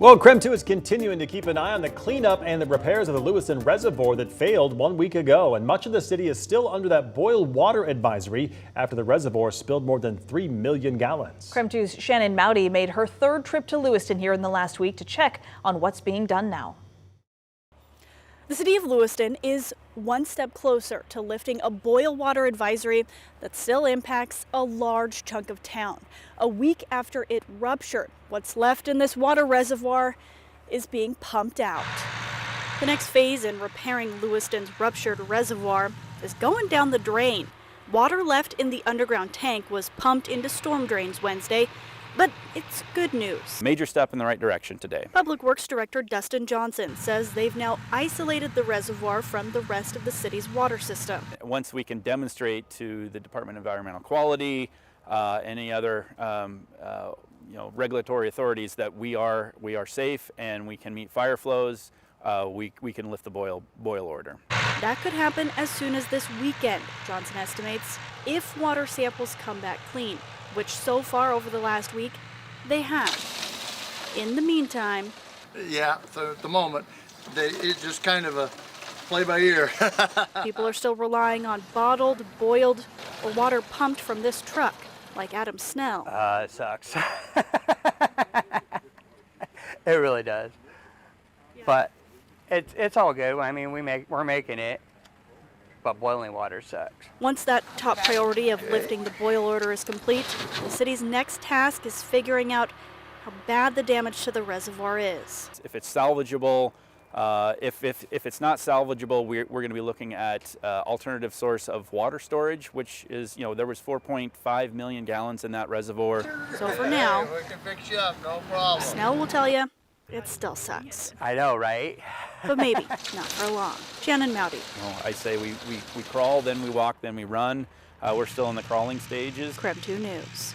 Well, KREM 2 is continuing to keep an eye on the cleanup and the repairs of the Lewiston reservoir that failed 1 week ago. And much of the city is still under that boil water advisory after the reservoir spilled more than 3 million gallons. KREM 2's Shannon Mowdy made her third trip to Lewiston here in the last week to check on what's being done now. The city of Lewiston is one step closer to lifting a boil water advisory that still impacts a large chunk of town. A week after it ruptured, what's left in this water reservoir is being pumped out. The next phase in repairing Lewiston's ruptured reservoir is going down the drain. Water left in the underground tank was pumped into storm drains Wednesday, but it's good news. Major step in the right direction today. Public Works Director Dustin Johnson says they've now isolated the reservoir from the rest of the city's water system. Once we can demonstrate to the Department of Environmental Quality, any other regulatory authorities that we are safe and we can meet fire flows, we can lift the boil order. That could happen as soon as this weekend, Johnson estimates, if water samples come back clean, which so far over the last week, they have. In the meantime... Yeah, so at the moment, it's just kind of a play by ear. People are still relying on bottled, boiled, or water pumped from this truck, like Adam Snell. It sucks. It really does. Yeah. But it's all good. I mean, we're making it. But boiling water sucks. Once that top priority of lifting the boil order is complete, the city's next task is figuring out how bad the damage to the reservoir is. If it's salvageable, if it's not salvageable, we're going to be looking at alternative source of water storage, which is, there was 4.5 million gallons in that reservoir. So for now, we can fix you up, no problem. Snell will tell you it still sucks. I know, right? But maybe not for long. Shannon Mowdy. I say we crawl, then we walk, then we run. We're still in the crawling stages. KREM 2 News.